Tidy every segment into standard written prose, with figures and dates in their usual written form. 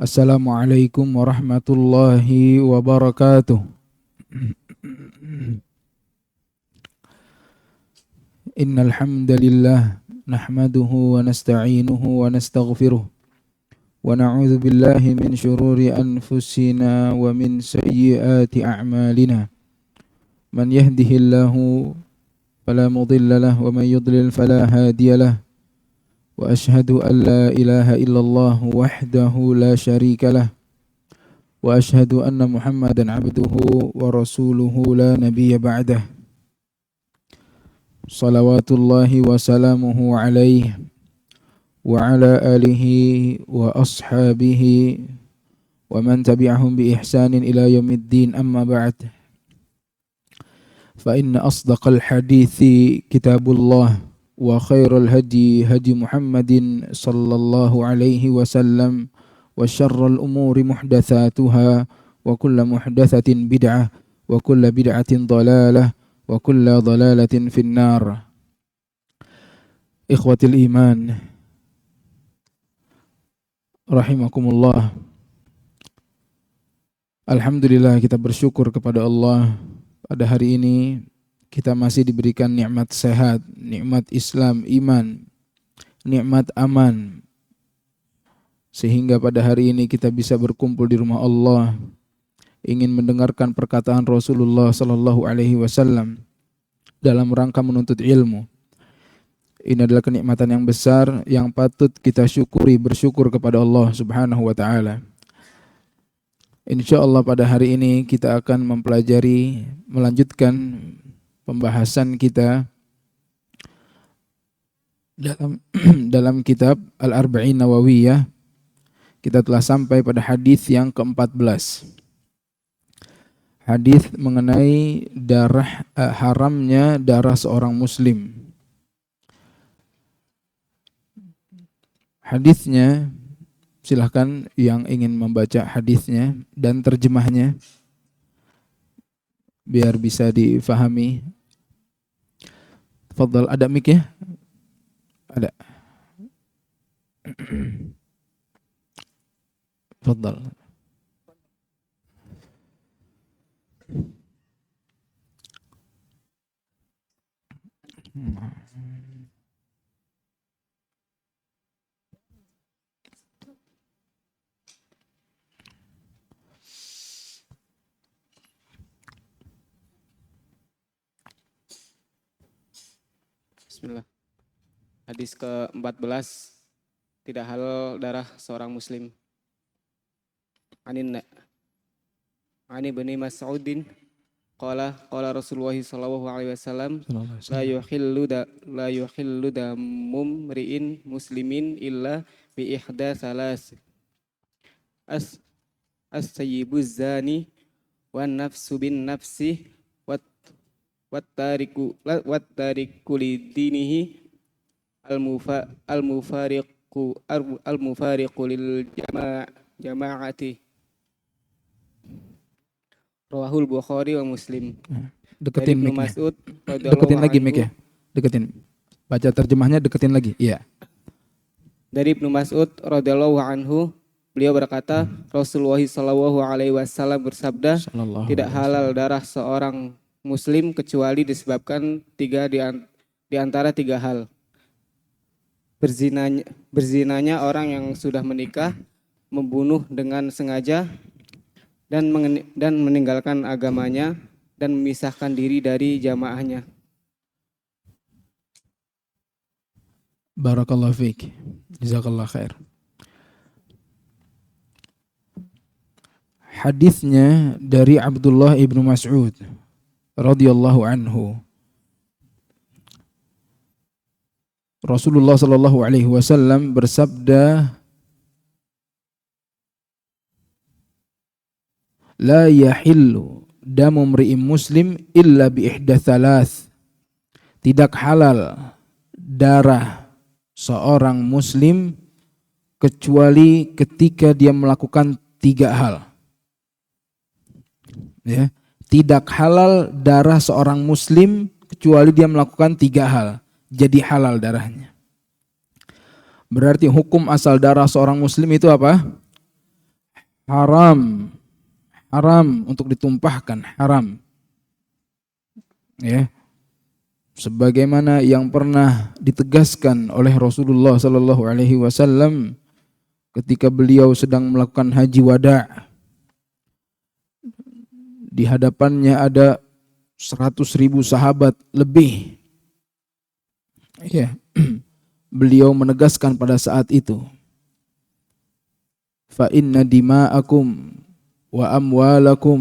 Assalamualaikum warahmatullahi wabarakatuh. Innal hamdalillah nahmaduhu wa nasta'inuhu wa nastaghfiruh wa na'udzu billahi min shururi anfusina wa min sayyiati a'malina. Man yahdihillahu fala mudilla lahu wa man yudlil fala hadiyalah. Wa ashhadu an la ilaha illallah wahdahu la syarika lah. Wa ashhadu anna Muhammadan abduhu wa rasuluhu la nabiyya ba'dah. Salawatullahi wa salamuhu alaihi wa ala alihi wa ashabihi wa man tabi'ahum bi ihsanin ila yaumiddin, amma ba'd. Fa inna asdaqal hadithi kitabullah wa khairal hadi hadi Muhammadin sallallahu alaihi wasallam wa syarral umuri muhdatsatuha wa kullu muhdatsatin bid'ah wa kullu bid'atin dhalalah wa kullu dhalalatin finnar. Ikhwatil iman rahimakumullah. Alhamdulillah, kita bersyukur kepada Allah pada hari ini kita masih diberikan nikmat sehat, nikmat Islam, iman, nikmat aman, sehingga pada hari ini kita bisa berkumpul di rumah Allah, ingin mendengarkan perkataan Rasulullah sallallahu alaihi wasallam dalam rangka menuntut ilmu. Ini adalah kenikmatan yang besar yang patut kita syukuri, bersyukur kepada Allah Subhanahu wa taala. Insyaallah pada hari ini kita akan melanjutkan pembahasan kita dalam kitab Al-Arba'in Nawawiyah. Kita telah sampai pada hadis yang ke-14. Hadis mengenai haramnya darah seorang muslim. Hadisnya, silahkan yang ingin membaca hadisnya dan terjemahnya biar bisa difahami. Tafadhal, ada mic ya? Ada. Tafadhal. Bismillah. Hadis ke-14, tidak halal darah seorang muslim. Ani Ibnu Mas'udin qala Rasulullah sallallahu alaihi wasallam la yuhillu damum ri'in muslimin illa bi ihda salas as-sayyibuz zani wan nafsu bin nafsi wat tariku lidinihi al-mufariqu lil jama'ati. Rawahul Bukhari wa Muslim. Deketin Dari Ibnu mic-nya. Mas'ud Deketin lagi mic ya. Deketin. Baca terjemahnya, deketin lagi. Iya. Dari Ibnu Mas'ud radhiyallahu anhu, beliau berkata, Rasulullah sallallahu alaihi wasallam bersabda, tidak halal darah seorang muslim kecuali disebabkan di antara tiga hal. Berzinanya orang yang sudah menikah, membunuh dengan sengaja, dan meninggalkan agamanya dan memisahkan diri dari jamaahnya. Barakallahu fiik. Jazakallah khair. Hadisnya dari Abdullah ibnu Mas'ud radhiyallahu anhu. Rasulullah sallallahu alaihi wasallam bersabda, la yahillu damu mri'in muslim illa bi ihda thalath. Tidak halal darah seorang muslim kecuali ketika dia melakukan tiga hal. Ya, tidak halal darah seorang muslim kecuali dia melakukan tiga hal. Jadi halal darahnya. Berarti hukum asal darah seorang muslim itu apa? haram, haram untuk ditumpahkan, haram. Ya. Sebagaimana yang pernah ditegaskan oleh Rasulullah sallallahu alaihi wasallam ketika beliau sedang melakukan haji wada'. Di hadapannya ada 100.000 sahabat lebih. Ya. Beliau menegaskan pada saat itu, fa inna dima'akum wa amwalakum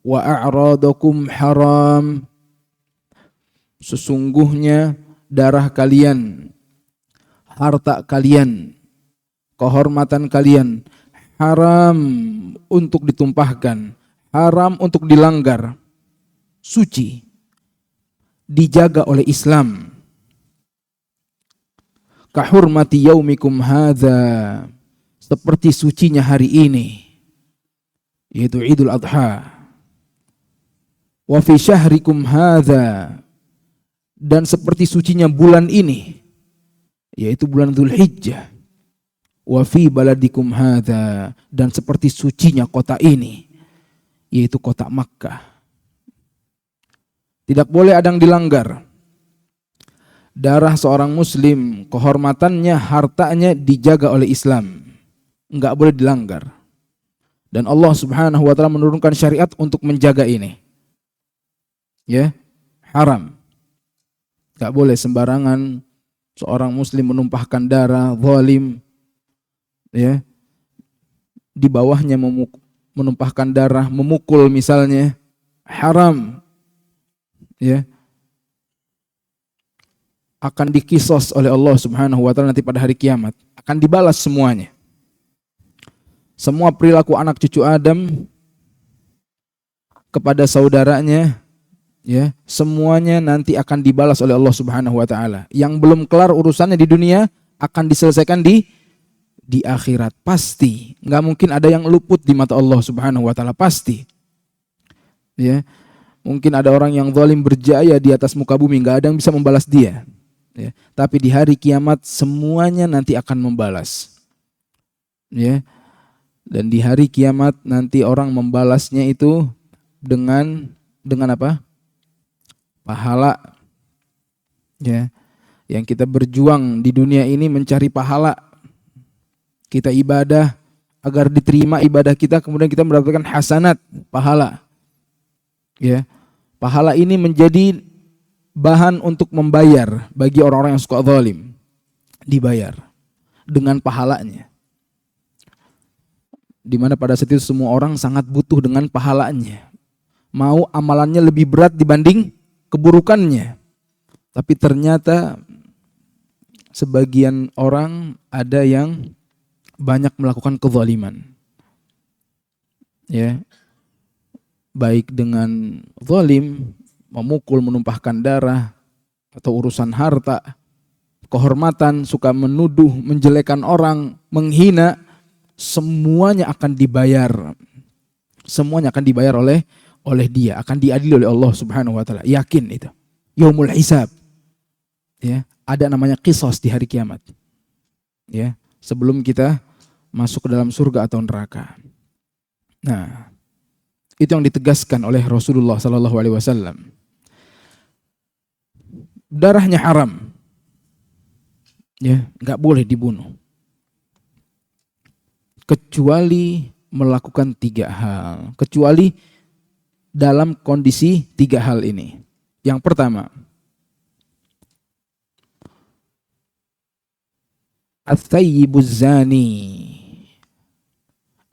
wa a'radakum haram. Sesungguhnya darah kalian, harta kalian, kehormatan kalian haram untuk ditumpahkan, haram untuk dilanggar, suci, dijaga oleh Islam. Kahurmati yaumikum hadza, seperti sucinya hari ini, yaitu Idul Adha. Wa fi syahrikum hadza, dan seperti sucinya bulan ini, yaitu bulan Dzulhijjah. Wa fi baladikum hadza, dan seperti sucinya kota ini, yaitu kota Makkah. Tidak boleh ada yang dilanggar. Darah seorang muslim, kehormatannya, hartanya dijaga oleh Islam. Enggak boleh dilanggar. Dan Allah Subhanahu wa taala menurunkan syariat untuk menjaga ini. Ya, haram. Enggak boleh sembarangan seorang muslim menumpahkan darah, zalim. Ya. Di bawahnya menumpahkan darah, memukul misalnya, haram. Ya. Akan dikisos oleh Allah Subhanahu wa taala nanti pada hari kiamat, akan dibalas semuanya. Semua perilaku anak cucu Adam kepada saudaranya, ya, semuanya nanti akan dibalas oleh Allah Subhanahu wa taala. Yang belum kelar urusannya di dunia akan diselesaikan di akhirat, pasti. Enggak mungkin ada yang luput di mata Allah Subhanahu wa taala, pasti. Ya. Mungkin ada orang yang zalim berjaya di atas muka bumi, enggak ada yang bisa membalas dia. Ya, tapi di hari kiamat semuanya nanti akan membalas. Ya. Dan di hari kiamat nanti orang membalasnya itu dengan apa? Pahala. Ya. Yang kita berjuang di dunia ini mencari pahala. Kita ibadah agar diterima ibadah kita, kemudian kita mendapatkan hasanat, pahala. Ya. Pahala ini menjadi bahan untuk membayar bagi orang-orang yang suka zalim. Dibayar dengan pahalanya. Di mana pada saat itu semua orang sangat butuh dengan pahalanya. Mau amalannya lebih berat dibanding keburukannya. Tapi ternyata sebagian orang ada yang banyak melakukan kezaliman. Ya. Baik dengan zalim, memukul, menumpahkan darah, atau urusan harta, kehormatan, suka menuduh, menjelekan orang, menghina, semuanya akan dibayar. Semuanya akan dibayar oleh dia, akan diadili oleh Allah Subhanahu wa taala. Yakin itu. Yaumul hisab. Ya, ada namanya qisas di hari kiamat. Ya, sebelum kita masuk ke dalam surga atau neraka. Nah, itu yang ditegaskan oleh Rasulullah sallallahu alaihi wasallam. Darahnya haram. Ya, enggak boleh dibunuh. Kecuali melakukan 3 hal. Kecuali dalam kondisi 3 hal ini. Yang pertama, Ats-tsayyibu zani.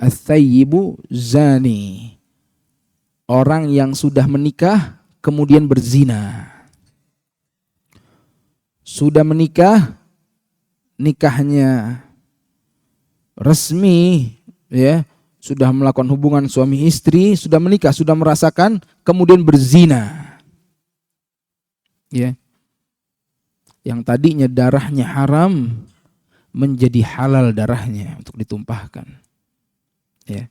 Ats-tsayyibu zani. Orang yang sudah menikah kemudian berzina. Sudah menikah, nikahnya resmi, ya, sudah melakukan hubungan suami istri, sudah menikah, sudah merasakan, kemudian berzina. Ya. Yang tadinya darahnya haram menjadi halal darahnya untuk ditumpahkan. Ya.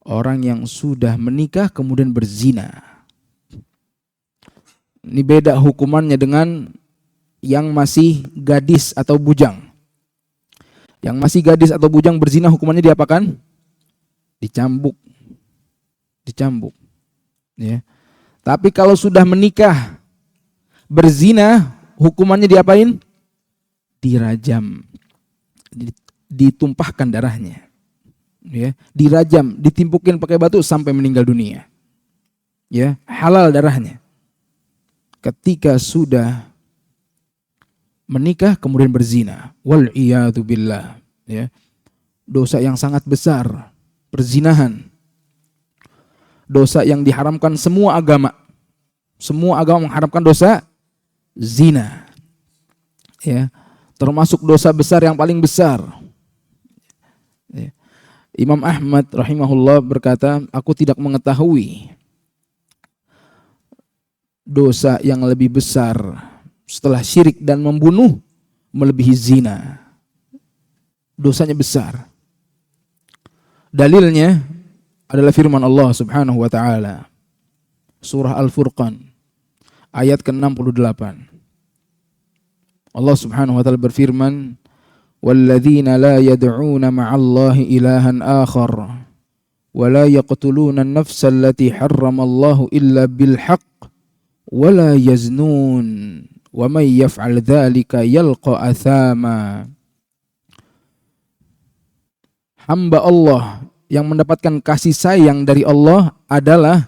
Orang yang sudah menikah kemudian berzina. Ini beda hukumannya dengan yang masih gadis atau bujang. Yang masih gadis atau bujang berzina hukumannya diapakan? dicambuk. Ya. Tapi kalau sudah menikah, berzina, hukumannya diapain? Dirajam. Ditumpahkan darahnya. Ya, dirajam, ditimpukin pakai batu sampai meninggal dunia. Ya, halal darahnya. Ketika sudah menikah kemudian berzina, wal iyadu billah, ya. Dosa yang sangat besar, perzinahan. Dosa yang diharamkan semua agama. Semua agama mengharamkan dosa zina. Ya, termasuk dosa besar yang paling besar. Ya. Imam Ahmad rahimahullah berkata, aku tidak mengetahui dosa yang lebih besar setelah syirik dan membunuh melebihi zina. Dosanya besar. Dalilnya adalah firman Allah Subhanahu wa taala. Surah Al-Furqan ayat ke-68. Allah Subhanahu wa taala berfirman, "Walladzina la yad'una ma'allahi ilahan akhar wa la yaqtuluna an-nafsa allati harrama Allahu illa bil haqq wa la yaznun wa may yaf'al dzalika yalqa athama." Hamba Allah yang mendapatkan kasih sayang dari Allah adalah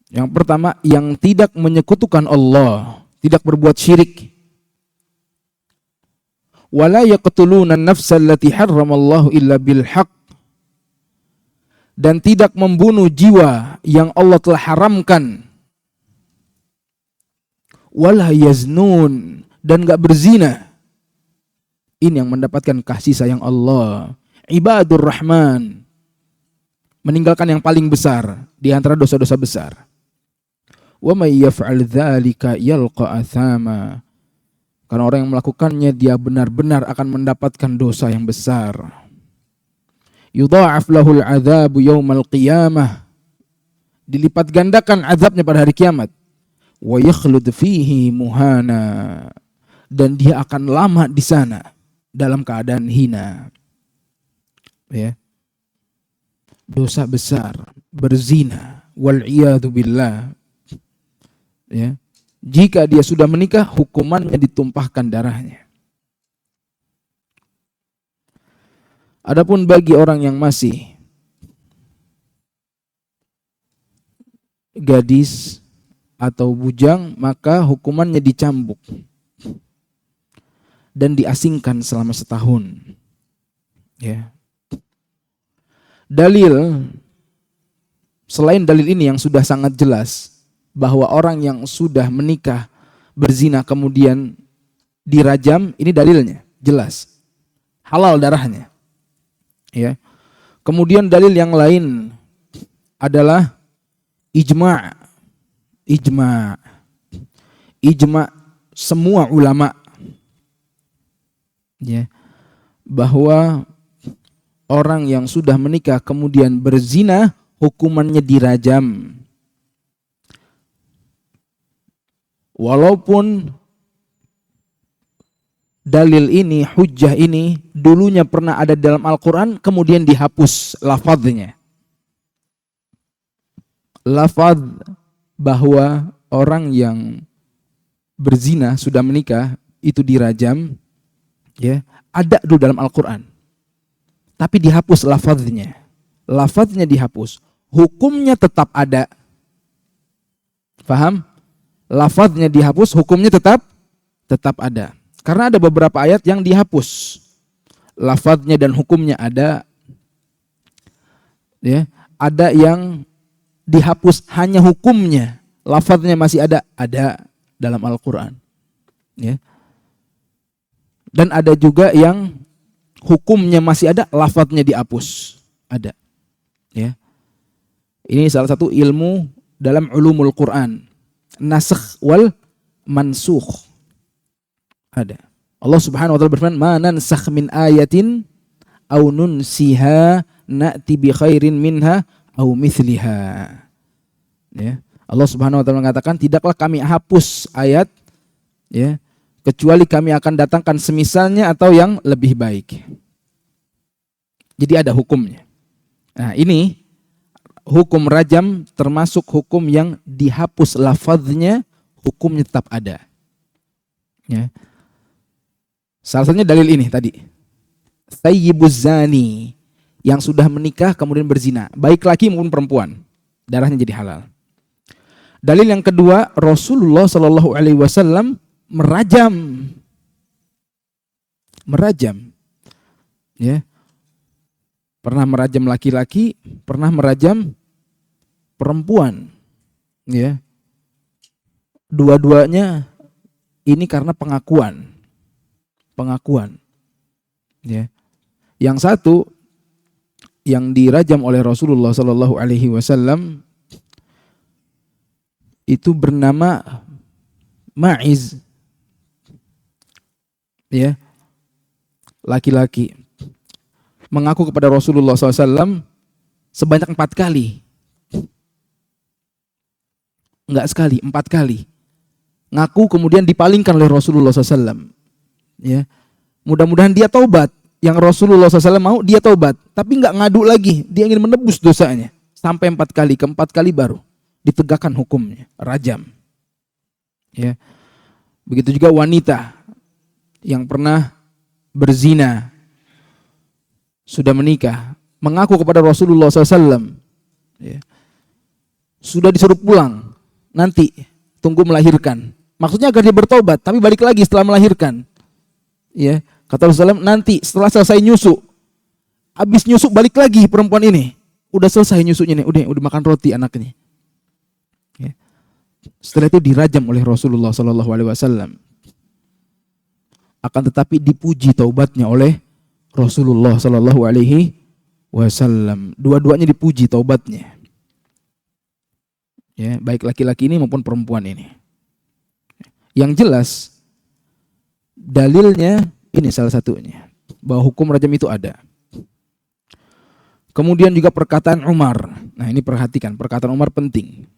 yang pertama, yang tidak menyekutukan Allah, tidak berbuat syirik. Wala yaqtuluna an-nafsa allati harramallahu illa bil haqq, dan tidak membunuh jiwa yang Allah telah haramkan. Wala yaznun, dan enggak berzina. Ini yang mendapatkan kasih sayang Allah. Ibadur Rahman, meninggalkan yang paling besar di antara dosa-dosa besar. Wa may yaf'al dzalika yalqa athama, karena orang yang melakukannya dia benar-benar akan mendapatkan dosa yang besar. Yudha'af lahul 'adzabu yaumal qiyamah, dilipat gandakan azabnya pada hari kiamat. Wa yakhlud fihi muhana, dan dia akan lama di sana dalam keadaan hina. Ya. Dosa besar, berzina, wal iyadu billah. Ya. Jika dia sudah menikah, hukumannya ditumpahkan darahnya. Adapun bagi orang yang masih gadis atau bujang, maka hukumannya dicambuk dan diasingkan selama setahun. Ya. Dalil, selain dalil ini yang sudah sangat jelas bahwa orang yang sudah menikah berzina kemudian dirajam, ini dalilnya jelas, halal darahnya. Ya. Kemudian dalil yang lain adalah ijma' semua ulama, ya, bahwa orang yang sudah menikah kemudian berzina hukumannya dirajam. Walaupun dalil ini, hujjah ini dulunya pernah ada dalam Al-Quran kemudian dihapus lafadznya. Lafadz bahwa orang yang berzina sudah menikah itu dirajam, ya, ada dulu dalam Al-Quran. Tapi dihapus lafadznya. Lafadznya dihapus. Hukumnya tetap ada. Paham? Lafadznya dihapus, hukumnya tetap ada. Karena ada beberapa ayat yang dihapus. Lafadznya dan hukumnya ada. Ya, ada yang dihapus hanya hukumnya. Lafadznya masih ada dalam Al-Quran. Ya. Dan ada juga yang hukumnya masih ada, lafadznya dihapus. Ada. Ya. Ini salah satu ilmu dalam ulumul Quran. Nasakh wal mansukh. Ada. Allah Subhanahu wa taala berfirman, "Ma nansakh min ayatin aw nunsiha na'ti bi khairin minha aw mithliha." Ya. Allah Subhanahu wa taala mengatakan, tidaklah kami hapus ayat, ya, kecuali kami akan datangkan semisalnya atau yang lebih baik. Jadi ada hukumnya. Nah, ini hukum rajam termasuk hukum yang dihapus lafadznya, hukumnya tetap ada. Ya. Salah satunya dalil ini tadi. Thayyibuz zani, yang sudah menikah kemudian berzina, baik laki maupun perempuan, darahnya jadi halal. Dalil yang kedua, Rasulullah Shallallahu Alaihi Wasallam merajam, ya, pernah merajam laki-laki, pernah merajam perempuan, ya. Dua-duanya ini karena pengakuan, ya. Yang satu yang dirajam oleh Rasulullah Shallallahu Alaihi Wasallam itu bernama Ma'iz, ya, laki-laki, mengaku kepada Rasulullah SAW sebanyak 4 kali, enggak sekali, 4 kali, ngaku kemudian dipalingkan oleh Rasulullah SAW, ya, mudah-mudahan dia taubat. Yang Rasulullah SAW mau dia taubat, tapi enggak ngadu lagi, dia ingin menebus dosanya, sampai 4 kali, keempat kali baru ditegakkan hukumnya, rajam. Ya. Begitu juga wanita yang pernah berzina, sudah menikah, mengaku kepada Rasulullah SAW, ya, sudah disuruh pulang, nanti tunggu melahirkan. Maksudnya agar dia bertobat, tapi balik lagi setelah melahirkan. Ya, kata Rasulullah SAW, nanti setelah selesai nyusu, habis nyusu balik lagi perempuan ini, udah selesai nyusunya nih, udah makan roti anaknya. Ya. Setelah itu dirajam oleh Rasulullah SAW. Akan tetapi dipuji taubatnya oleh Rasulullah SAW. Dua-duanya dipuji taubatnya. Ya, baik laki-laki ini maupun perempuan ini. Yang jelas dalilnya ini salah satunya, bahwa hukum rajam itu ada. Kemudian juga perkataan Umar. Nah, ini perhatikan, perkataan Umar penting.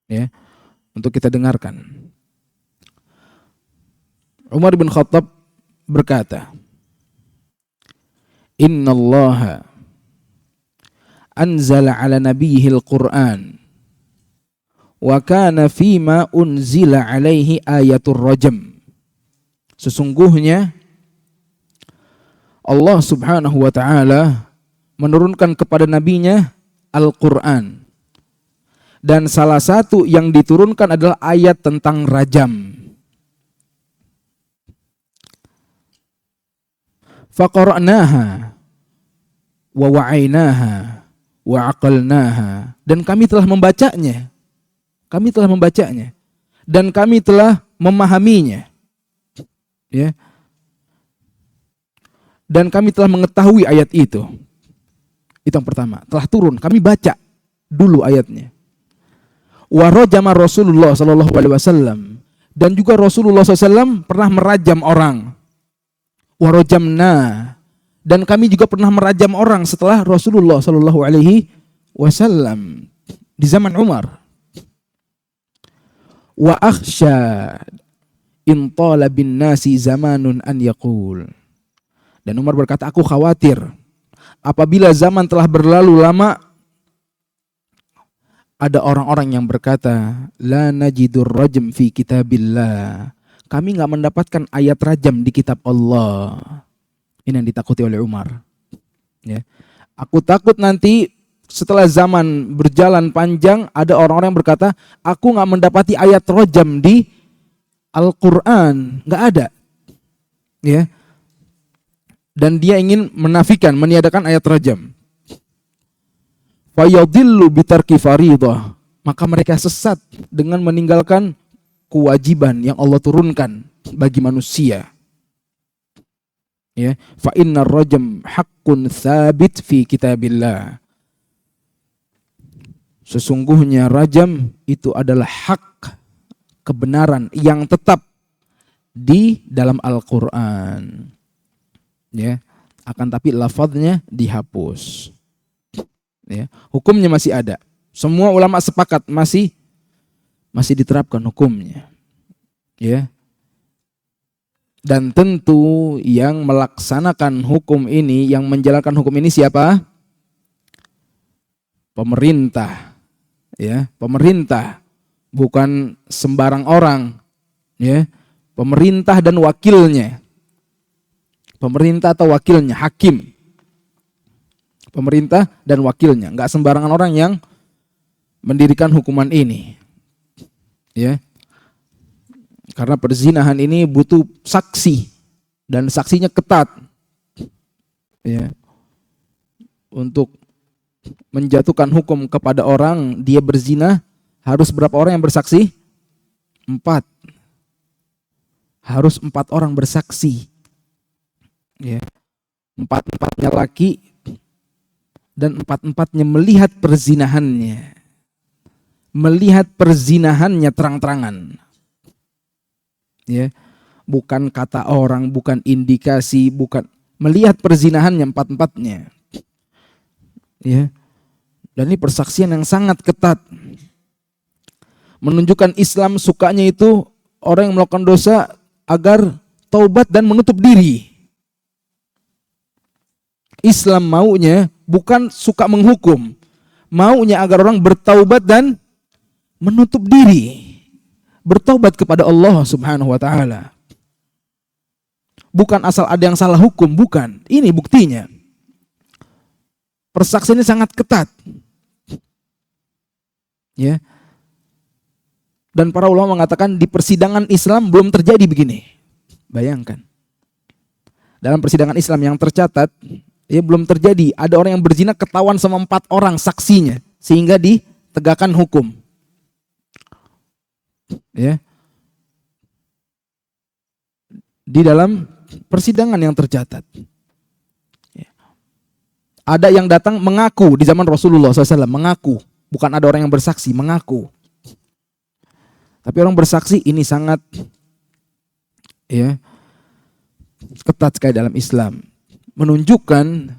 Ya, untuk kita dengarkan. Umar bin Khattab berkata, Innallaha anzala ala nabiyyihil Qur'an wa kana fima unzila alaihi ayatul rajam. Sesungguhnya Allah Subhanahu wa taala menurunkan kepada nabinya Al-Qur'an. Dan salah satu yang diturunkan adalah ayat tentang rajam. Faqara'naha wa wa'ainaha wa aqalnaha. Dan kami telah membacanya. Dan kami telah memahaminya. Ya. Dan kami telah mengetahui ayat itu. Itu yang pertama, telah turun, kami baca dulu ayatnya. Wa rajama Rasulullah sallallahu alaihi wasallam, dan juga Rasulullah SAW pernah merajam orang. Wa rajamna, dan kami juga pernah merajam orang setelah Rasulullah sallallahu alaihi wasallam di zaman Umar. Wa akhsha in tala bin nasi zamanun an yaqul. Dan Umar berkata, aku khawatir apabila zaman telah berlalu lama, ada orang-orang yang berkata, la najidur rajm fi kitabillah. Kami enggak mendapatkan ayat rajam di kitab Allah. Ini yang ditakuti oleh Umar. Ya. Aku takut nanti setelah zaman berjalan panjang, ada orang-orang yang berkata, aku enggak mendapati ayat rajam di Al-Quran. Enggak ada. Ya. Dan dia ingin menafikan, meniadakan ayat rajam. Fayadillu bitarki faridah, maka mereka sesat dengan meninggalkan kewajiban yang Allah turunkan bagi manusia. Ya, fa innar rajam haqqun tsabit fi kitabillah. Sesungguhnya rajam itu adalah hak, kebenaran yang tetap di dalam Al-Qur'an. Ya, akan tapi lafadznya dihapus. Ya, hukumnya masih ada. Semua ulama sepakat masih diterapkan hukumnya. Ya. Dan tentu yang melaksanakan hukum ini, yang menjalankan hukum ini siapa? pemerintah, ya, pemerintah, bukan sembarang orang, ya, pemerintah dan wakilnya, pemerintah atau wakilnya, hakim, pemerintah dan wakilnya, nggak sembarangan orang yang mendirikan hukuman ini, ya, karena perzinahan ini butuh saksi dan saksinya ketat, ya, untuk menjatuhkan hukum kepada orang dia berzina harus berapa orang yang bersaksi? 4. Harus 4 orang bersaksi. Ya. 4-4-nya laki dan 4-4-nya melihat perzinahannya. Melihat perzinahannya terang-terangan. Ya. Bukan kata orang, bukan indikasi, bukan melihat perzinahannya 4-4-nya. Ya. Dan ini persaksian yang sangat ketat. Menunjukkan Islam sukanya itu orang yang melakukan dosa agar taubat dan menutup diri. Islam maunya bukan suka menghukum. Maunya agar orang bertaubat dan menutup diri. Bertaubat kepada Allah Subhanahu wa taala. Bukan asal ada yang salah hukum, bukan. Ini buktinya. Persaksian ini sangat ketat. Ya. Dan para ulama mengatakan di persidangan Islam belum terjadi begini. Bayangkan. Dalam persidangan Islam yang tercatat, ya belum terjadi ada orang yang berzina ketahuan sama 4 orang saksinya sehingga ditegakkan hukum. Ya. Di dalam persidangan yang tercatat. Ya. Ada yang datang mengaku di zaman Rasulullah SAW, mengaku. Bukan ada orang yang bersaksi, mengaku. Tapi orang bersaksi ini sangat, ya, ketat sekali dalam Islam. Menunjukkan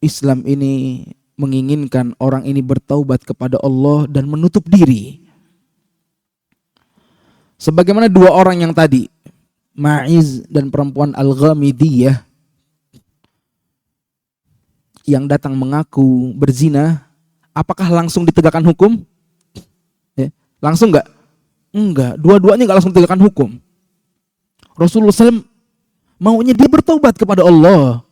Islam ini menginginkan orang ini bertaubat kepada Allah dan menutup diri. Sebagaimana 2 orang yang tadi, Ma'iz dan perempuan Al-Ghamidiyah, yang datang mengaku berzina, apakah langsung ditegakkan hukum? Ya, langsung enggak? Enggak, dua-duanya enggak langsung ditegakkan hukum. Rasulullah SAW maunya dia bertaubat kepada Allah.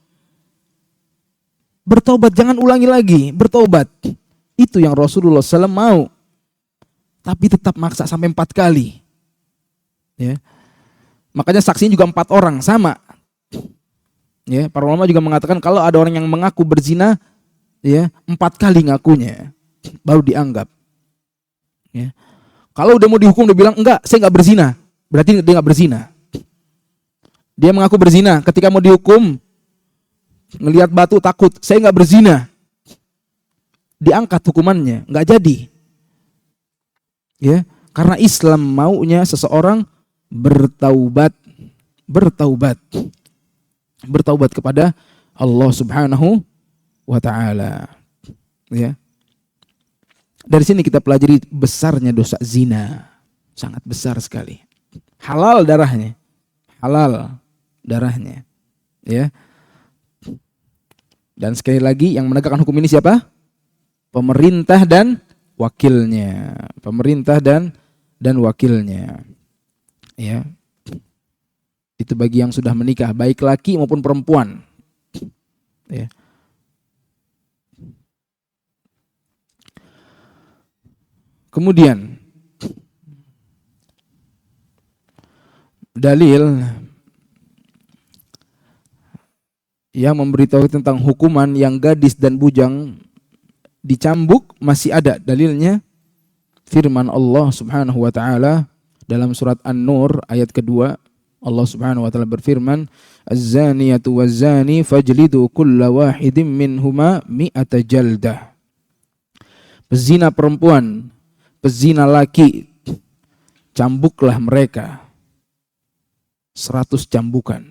Bertaubat, jangan ulangi lagi, bertaubat. Itu yang Rasulullah SAW mau. Tapi tetap maksa sampai 4 kali. Ya. Makanya saksinya juga 4 orang, sama. Ya, para ulama juga mengatakan kalau ada orang yang mengaku berzina, ya, 4 kali ngakunya baru dianggap. Ya. Kalau udah mau dihukum dia bilang enggak, saya enggak berzina, berarti dia enggak berzina. Dia mengaku berzina, ketika mau dihukum ngelihat batu takut, saya enggak berzina. Diangkat hukumannya, enggak jadi. Ya, karena Islam maunya seseorang bertaubat kepada Allah Subhanahu wa taala. Ya. Dari sini kita pelajari besarnya dosa zina. Sangat besar sekali. Halal darahnya. Ya. Dan sekali lagi yang menegakkan hukum ini siapa? Pemerintah dan wakilnya. Pemerintah dan wakilnya. Ya. Itu bagi yang sudah menikah, baik laki maupun perempuan. Ya. Kemudian dalil yang memberitahu tentang hukuman yang gadis dan bujang dicambuk masih ada dalilnya. Firman Allah Subhanahu wa taala dalam surat An-Nur ayat kedua, Allah Subhanahu wa taala berfirman, "Az-zaniyatu waz-zani fajlidu kulla wahidin minhuma mi'ata jaldah." Pezina perempuan, pezina laki, cambuklah mereka 100 cambukan.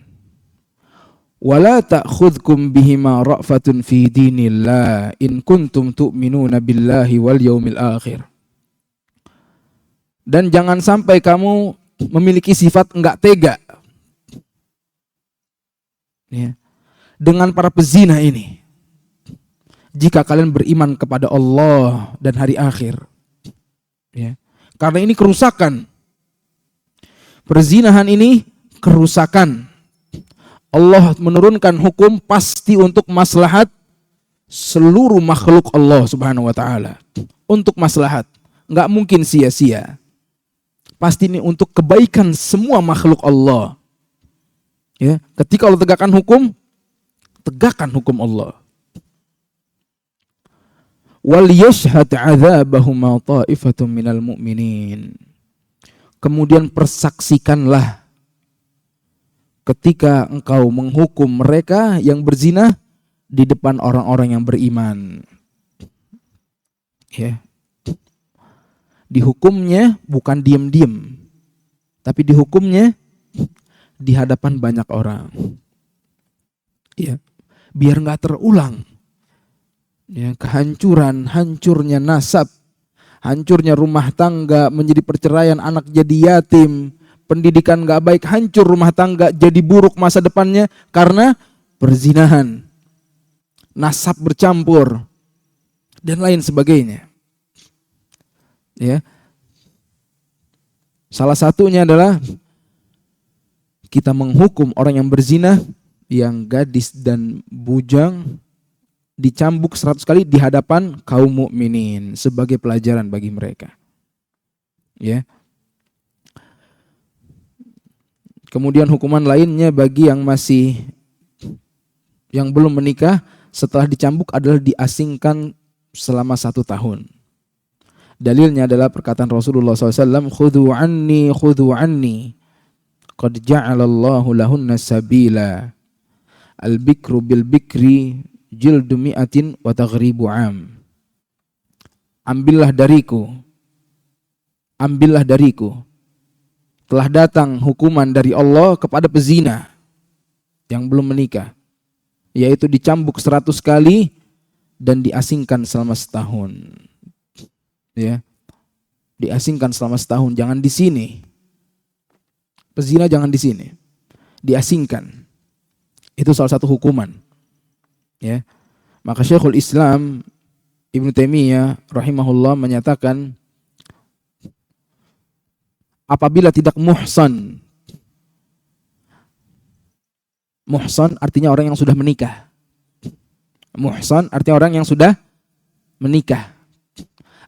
Wala ta'khudhukum bihima ra'fatun fi dinillah in kuntum tu'minuna billahi wal yaumil akhir. Dan jangan sampai kamu memiliki sifat enggak tega, ya, dengan para pezina ini. jika kalian beriman kepada Allah dan hari akhir. Ya. Karena ini kerusakan. Perzinahan ini kerusakan. Allah menurunkan hukum pasti untuk maslahat seluruh makhluk Allah Subhanahu wa taala. Untuk maslahat. Enggak mungkin sia-sia. Pasti ini untuk kebaikan semua makhluk Allah. Ya, ketika Allah tegakkan hukum Allah. Wal yashhad 'adzabahum ta'ifatun minal mu'minin. Kemudian persaksikanlah ketika engkau menghukum mereka yang berzina di depan orang-orang yang beriman. Ya. Dihukumnya bukan diam-diam, tapi dihukumnya di hadapan banyak orang. Ya. Biar enggak terulang. Ya, hancurnya nasab, hancurnya rumah tangga, menjadi perceraian, anak jadi yatim, pendidikan gak baik, hancur rumah tangga, jadi buruk masa depannya karena perzinahan, nasab bercampur, dan lain sebagainya. Ya, salah satunya adalah kita menghukum orang yang berzina, yang gadis dan bujang, dicambuk 100 kali di hadapan kaum mukminin sebagai pelajaran bagi mereka. Ya. Kemudian hukuman lainnya bagi yang belum menikah setelah dicambuk adalah diasingkan selama 1 tahun. Dalilnya adalah perkataan Rasulullah SAW, khudhu anni qad ja'alallahu lahunna sabila al-bikru bil bikri jildu mi'atin wa taghribu am. Ambillah dariku. Telah datang hukuman dari Allah kepada pezina yang belum menikah, yaitu dicambuk 100 kali dan diasingkan selama setahun. Ya. Diasingkan selama setahun, jangan di sini. Pezina jangan di sini. Diasingkan. Itu salah satu hukuman. Ya. Maka Syekhul Islam Ibnu Taimiyah rahimahullah menyatakan, apabila tidak muhsan artinya orang yang sudah menikah. Muhsan artinya orang yang sudah menikah.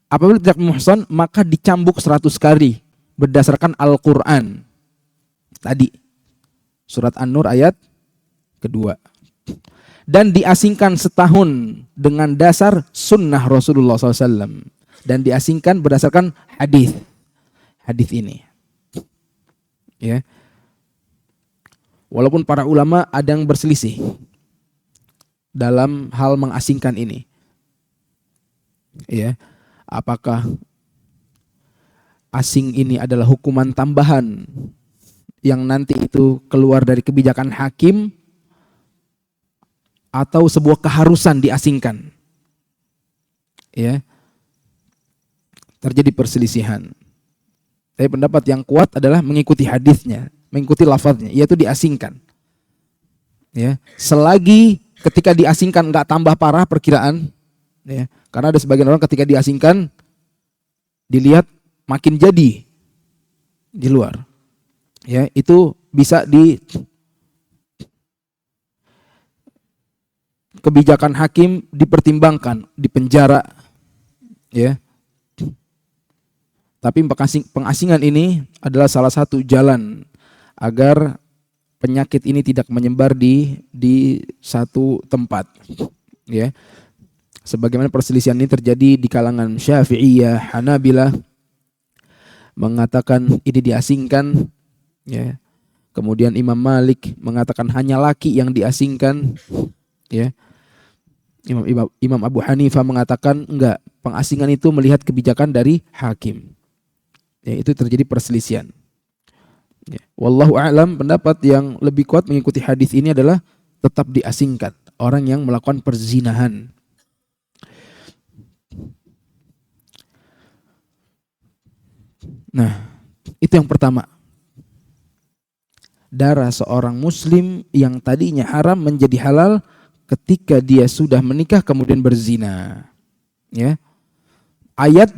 Apabila tidak muhsan, maka dicambuk 100 kali berdasarkan Al-Quran. Tadi surat An-Nur ayat kedua. Dan diasingkan setahun dengan dasar sunnah Rasulullah SAW. Dan diasingkan berdasarkan hadis ini. Ya. Walaupun para ulama ada yang berselisih dalam hal mengasingkan ini. Ya. Apakah asing ini adalah hukuman tambahan yang nanti itu keluar dari kebijakan hakim, atau sebuah keharusan diasingkan. Ya. Terjadi perselisihan. Tapi pendapat yang kuat adalah mengikuti hadisnya, mengikuti lafaznya, yaitu diasingkan. Ya. Selagi ketika diasingkan enggak tambah parah perkiraan, ya. Karena ada sebagian orang ketika diasingkan dilihat makin jadi di luar. Ya, itu bisa kebijakan hakim dipertimbangkan, dipenjara, ya. Tapi pengasingan ini adalah salah satu jalan agar penyakit ini tidak menyebar di satu tempat, ya. Sebagaimana perselisihan ini terjadi di kalangan Syafi'iyah, Hanabilah mengatakan ini diasingkan, ya. Kemudian Imam Malik mengatakan hanya laki yang diasingkan, ya. Imam Abu Hanifah mengatakan enggak, pengasingan itu melihat kebijakan dari hakim. Ya, itu terjadi perselisihan. Ya. Wallahu a'lam, pendapat yang lebih kuat mengikuti hadis ini adalah tetap diasingkan orang yang melakukan perzinahan. Nah, itu yang pertama. Darah seorang muslim yang tadinya haram menjadi halal ketika dia sudah menikah kemudian berzina. Ya. Ayat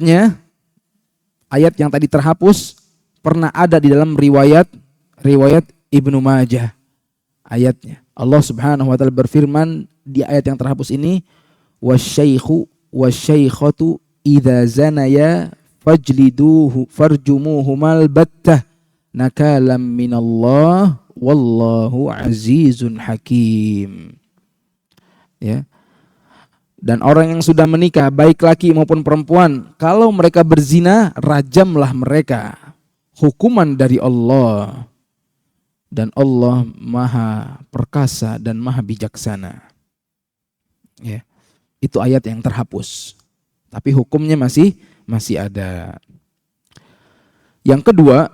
yang tadi terhapus pernah ada di dalam riwayat Ibnu Majah. Ayatnya Allah Subhanahu wa taala berfirman di ayat yang terhapus ini, wasyaikhu wasyaikhatu idza zanaya farjumuhumal battah nakalam minallah wallahu azizun hakim. Ya. Dan orang yang sudah menikah baik laki maupun perempuan, kalau mereka berzina rajamlah mereka. Hukuman dari Allah. Dan Allah Maha Perkasa dan Maha Bijaksana. Ya. Itu ayat yang terhapus. Tapi hukumnya masih ada. Yang kedua,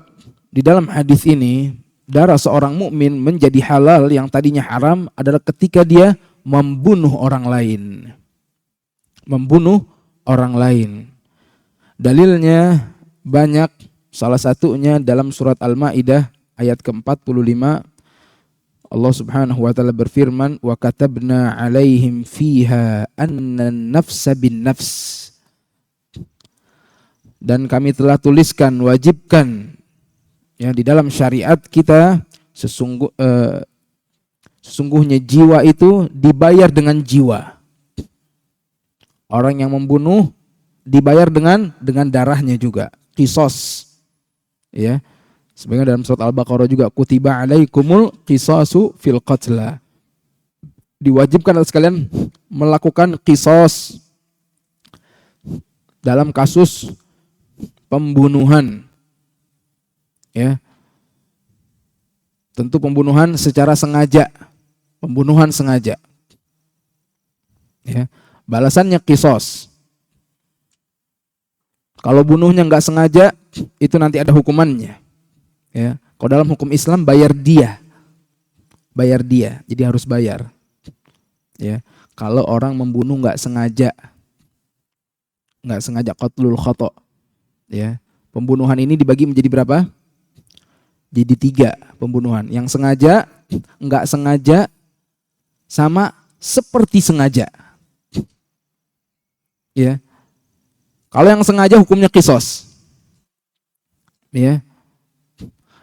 di dalam hadis ini, darah seorang mukmin menjadi halal yang tadinya haram adalah ketika dia membunuh orang lain. Membunuh orang lain. Dalilnya banyak, salah satunya dalam surat Al-Maidah ayat ke-45. Allah Subhanahu wa taala berfirman, wa katabna 'alaihim fiha annan nafsa bin nafs. Dan kami telah tuliskan, wajibkan ya di dalam syariat kita sesungguhnya jiwa itu dibayar dengan jiwa. Orang yang membunuh dibayar dengan darahnya juga, qisas. Ya. Sebenarnya dalam surat Al-Baqarah juga kutiba alaikumul qisasu fil qatla. Diwajibkan atas kalian melakukan qisas dalam kasus pembunuhan. Ya. Tentu pembunuhan secara sengaja. Pembunuhan sengaja. Ya. Balasannya qisas. Kalau bunuhnya enggak sengaja, itu nanti ada hukumannya. Ya. Kalau dalam hukum Islam bayar dia. Jadi harus bayar. Ya. Kalau orang membunuh enggak sengaja qatlul khata'. Ya. Pembunuhan ini dibagi menjadi berapa? Jadi 3 pembunuhan. Yang sengaja, enggak sengaja, sama seperti sengaja. Ya. Kalau yang sengaja hukumnya qisas. Ya.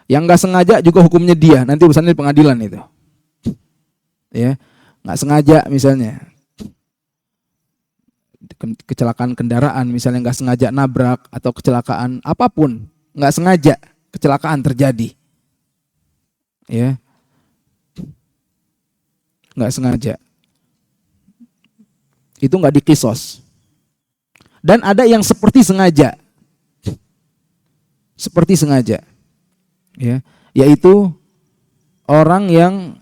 Yang enggak sengaja juga hukumnya dia, nanti urusannya di pengadilan itu. Ya. Enggak sengaja misalnya. Kecelakaan kendaraan misalnya enggak sengaja nabrak atau kecelakaan apapun, enggak sengaja kecelakaan terjadi. Ya. Enggak sengaja. Itu enggak diqisas. Dan ada yang seperti sengaja. Seperti sengaja. Ya, yaitu orang yang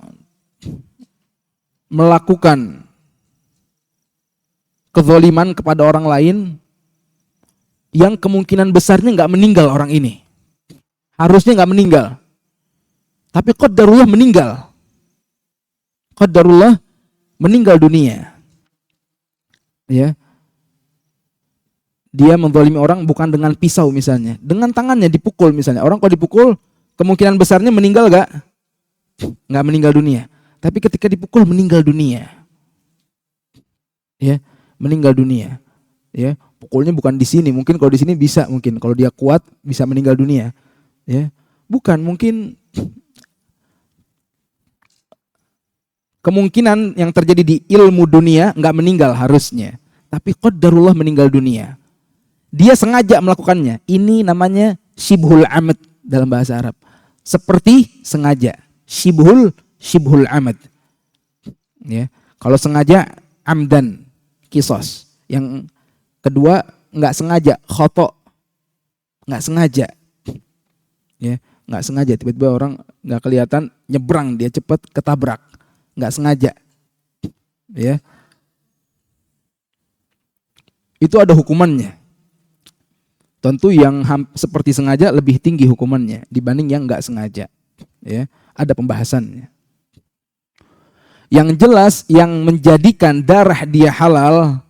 melakukan kezaliman kepada orang lain yang kemungkinan besarnya enggak meninggal orang ini. Harusnya enggak meninggal. Tapi qadarullah meninggal. Qadarullah meninggal dunia. Ya. Dia menzalimi orang bukan dengan pisau misalnya, dengan tangannya dipukul misalnya. Orang kalau dipukul kemungkinan besarnya meninggal enggak? Enggak meninggal dunia. Tapi ketika dipukul meninggal dunia. Ya, meninggal dunia. Ya, pukulnya bukan di sini. Mungkin kalau di sini bisa, mungkin kalau dia kuat bisa meninggal dunia. Ya, bukan, mungkin kemungkinan yang terjadi di ilmu dunia enggak meninggal harusnya. Tapi qadarullah meninggal dunia. Dia sengaja melakukannya. Ini namanya syibhul amad dalam bahasa Arab. Seperti sengaja. Syibhul amad. Ya. Kalau sengaja amdan qisas. Yang kedua enggak sengaja khata'. Enggak sengaja. Ya, enggak sengaja tiba-tiba orang enggak kelihatan nyebrang dia cepat ketabrak. Enggak sengaja. Ya. Itu ada hukumannya. Tentu yang seperti sengaja lebih tinggi hukumannya dibanding yang enggak sengaja. Ya, ada pembahasannya. Yang jelas yang menjadikan darah dia halal,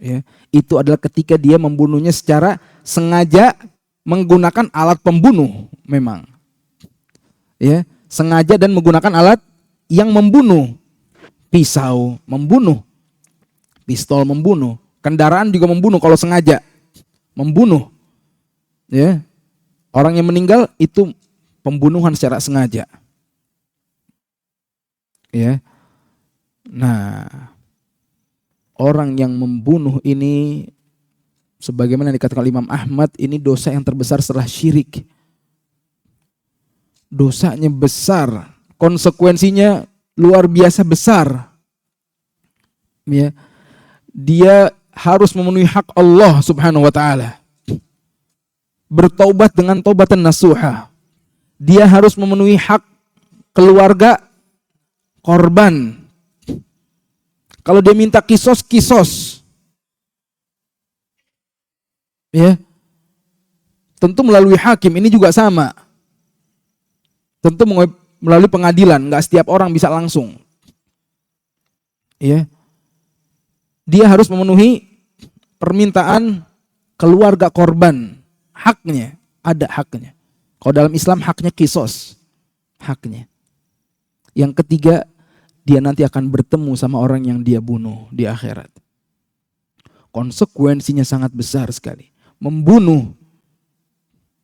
ya, itu adalah ketika dia membunuhnya secara sengaja menggunakan alat pembunuh memang. Ya, sengaja dan menggunakan yang membunuh, pisau membunuh, pistol membunuh, kendaraan juga membunuh kalau sengaja membunuh. Ya. Orang yang meninggal itu pembunuhan secara sengaja. Ya. Nah, orang yang membunuh ini sebagaimana dikatakan Imam Ahmad, ini dosa yang terbesar setelah syirik. Dosanya besar, konsekuensinya luar biasa besar. Ya. Dia harus memenuhi hak Allah Subhanahu wa taala. Bertaubat dengan taubatan nasuha. Dia harus memenuhi hak keluarga korban. Kalau dia minta kisos, kisos. Ya. Tentu melalui hakim, ini juga sama. Tentu melalui pengadilan, enggak setiap orang bisa langsung. Ya. Dia harus memenuhi permintaan keluarga korban. Haknya, ada haknya. Kalau dalam Islam haknya kisos. Haknya. Yang ketiga, dia nanti akan bertemu sama orang yang dia bunuh di akhirat. Konsekuensinya sangat besar sekali. Membunuh,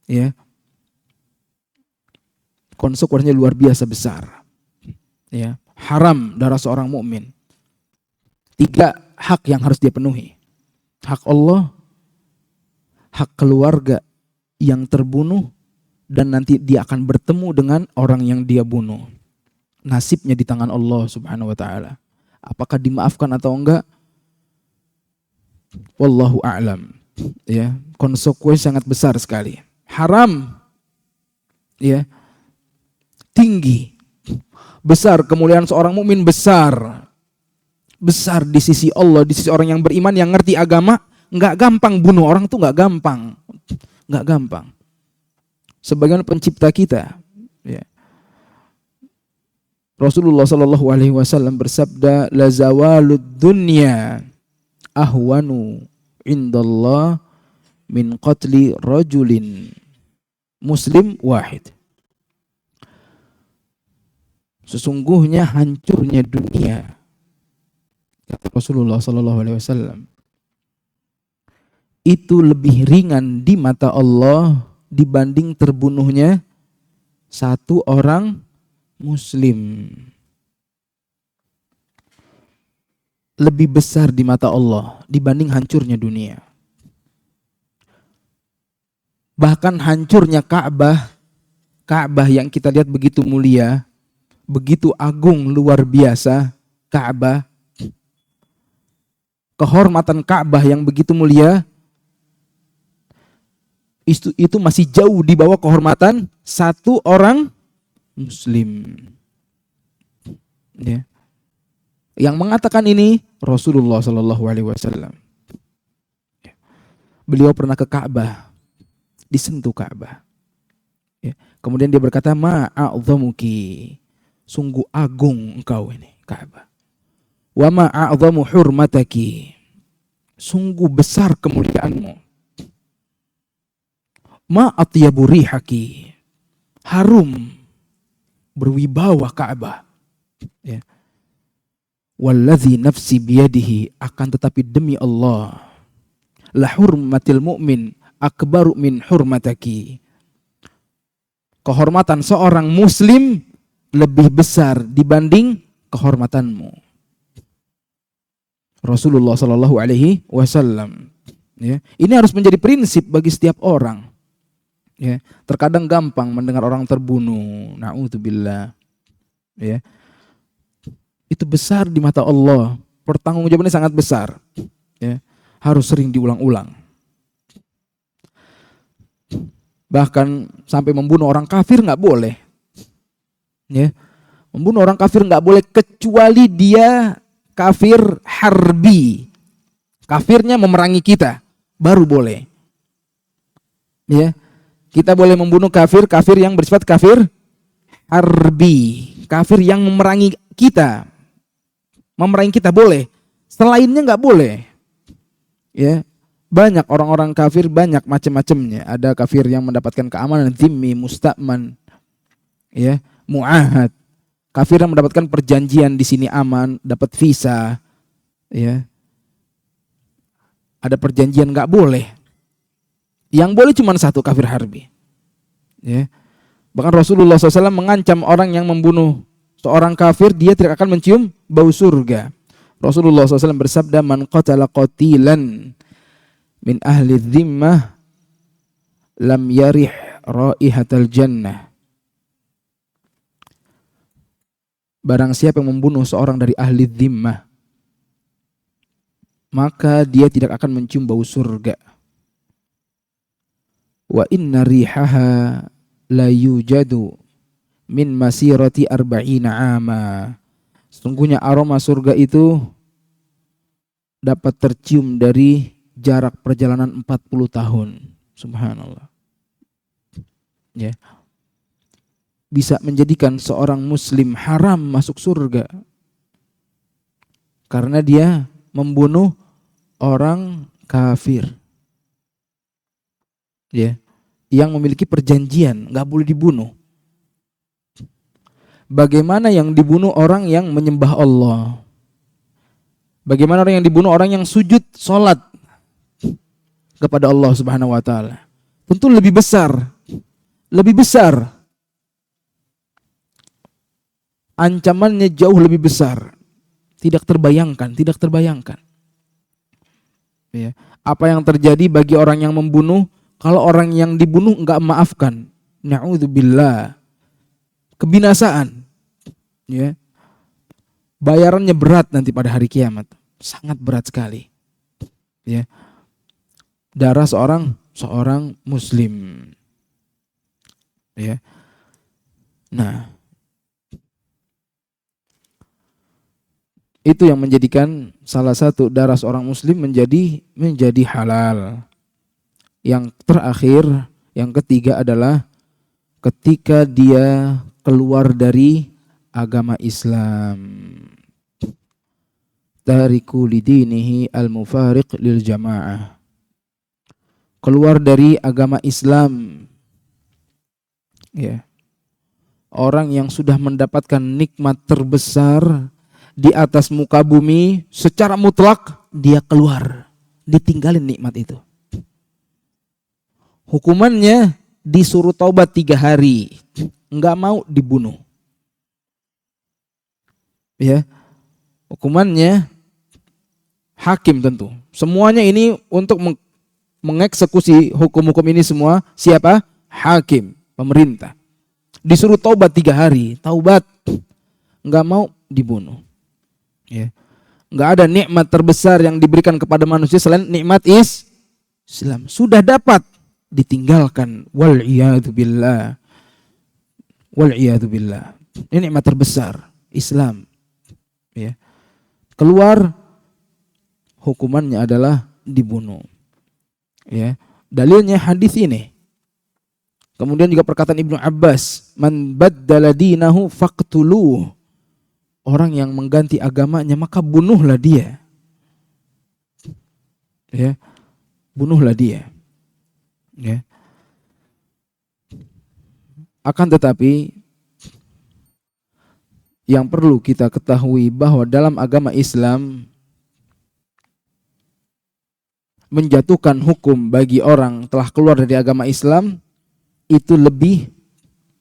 ya, konsekuensinya luar biasa besar. Ya, haram darah seorang mukmin. 3 hak yang harus dia penuhi. Hak Allah, hak keluarga yang terbunuh, dan nanti dia akan bertemu dengan orang yang dia bunuh. Nasibnya di tangan Allah Subhanahu wa taala. Apakah dimaafkan atau enggak? Wallahu a'lam. Ya, konsekuensi sangat besar sekali. Haram, ya, tinggi, besar. Kemuliaan seorang mukmin besar, besar di sisi Allah, di sisi orang yang beriman yang ngerti agama. Nggak gampang bunuh orang tuh, nggak gampang, nggak gampang. Sebagaimana pencipta kita, ya. Rasulullah Shallallahu Alaihi Wasallam bersabda, la zawalud dunya ahwanu indallah min qatli rajulin muslim wahid. Sesungguhnya hancurnya dunia, kata Rasulullah Shallallahu Alaihi Wasallam, itu lebih ringan di mata Allah dibanding terbunuhnya satu orang muslim. Lebih besar di mata Allah dibanding hancurnya dunia. Bahkan hancurnya Ka'bah, Ka'bah yang kita lihat begitu mulia, begitu agung, luar biasa, Ka'bah, kehormatan Ka'bah yang begitu mulia, itu masih jauh di bawah kehormatan satu orang muslim. Ya. Yang mengatakan ini Rasulullah Sallallahu Alaihi Wasallam. Beliau pernah ke Ka'bah, disentuh Ka'bah. Ya. Kemudian dia berkata, ma'a'adhamuki, sungguh agung engkau ini Ka'bah. Wa ma'a'adhamu hurmataki, sungguh besar kemuliaanmu. Ma'atyabu rihaki, harum, berwibawa Ka'bah. Ya. Walladzi nafsi biyadihi, akan tetapi demi Allah, la hurmatil mu'min akbaru min hurmataki, kehormatan seorang muslim lebih besar dibanding kehormatanmu. Rasulullah Sallallahu Alaihi Wasallam. Ya. Ini harus menjadi prinsip bagi setiap orang. Ya. Terkadang gampang mendengar orang terbunuh, na'udzubillah. Ya. Itu besar di mata Allah, pertanggungjawabannya sangat besar. Ya. Harus sering diulang-ulang. Bahkan sampai membunuh orang kafir nggak boleh. Ya. Membunuh orang kafir nggak boleh kecuali dia kafir harbi, kafirnya memerangi kita, baru boleh. Ya. Kita boleh membunuh kafir yang bersifat kafir harbi, kafir yang memerangi kita. Memerangi kita boleh, selainnya nggak boleh. Ya, banyak orang-orang kafir, banyak macam-macamnya. Ada kafir yang mendapatkan keamanan, zimmi, musta'man, ya, mu'ahad. Kafir yang mendapatkan perjanjian di sini aman, dapat visa, ya. Ada perjanjian nggak boleh. Yang boleh cuma satu, kafir harbi. Ya. Bahkan Rasulullah SAW mengancam orang yang membunuh seorang kafir, dia tidak akan mencium bau surga. Rasulullah SAW bersabda, man qatala qatilan min ahli dhimmah lam yarih raihatal jannah. Barang siapa yang membunuh seorang dari ahli dhimmah, maka dia tidak akan mencium bau surga. Wa inna rihaha la yujadu min masirati arba'ina ama. Sesungguhnya aroma surga itu dapat tercium dari jarak perjalanan 40 tahun. Subhanallah. Ya. Bisa menjadikan seorang muslim haram masuk surga karena dia membunuh orang kafir, ya, yang memiliki perjanjian, nggak boleh dibunuh. Bagaimana yang dibunuh orang yang menyembah Allah? Bagaimana orang yang dibunuh orang yang sujud sholat kepada Allah Subhanahu Wa Taala? Tentu lebih besar, lebih besar. Ancamannya jauh lebih besar. Tidak terbayangkan, tidak terbayangkan. Ya. Apa yang terjadi bagi orang yang membunuh kalau orang yang dibunuh enggak maafkan? Na'udzubillah. Kebinasaan. Ya. Bayarannya berat nanti pada hari kiamat. Sangat berat sekali. Ya. Darah seorang muslim. Ya. Nah, itu yang menjadikan salah satu darah seorang muslim menjadi halal. Yang terakhir, yang ketiga adalah ketika dia keluar dari agama Islam. Tariku lidinihi al-mufariq lil jamaah. Keluar dari agama Islam. Ya. Orang yang sudah mendapatkan nikmat terbesar di atas muka bumi, secara mutlak dia keluar, ditinggalin nikmat itu. Hukumannya disuruh taubat 3 hari, enggak mau dibunuh. Ya, hukumannya hakim tentu. Semuanya ini untuk mengeksekusi hukum-hukum ini semua siapa? Hakim, pemerintah. Disuruh taubat 3 hari, taubat, enggak mau dibunuh. Ya. Nggak ada nikmat terbesar yang diberikan kepada manusia selain nikmat Islam. Sudah dapat, ditinggalkan. Wal'iyadu billah. Wal'iyadu billah. Ini nikmat terbesar, Islam. Ya. Keluar, hukumannya adalah dibunuh. Ya. Dalilnya hadis ini. Kemudian juga perkataan Ibnu Abbas, man baddala dinahu faqtuluh. Orang yang mengganti agamanya maka bunuhlah dia. Ya. Bunuhlah dia. Ya. Akan tetapi yang perlu kita ketahui bahwa dalam agama Islam menjatuhkan hukum bagi orang telah keluar dari agama Islam itu lebih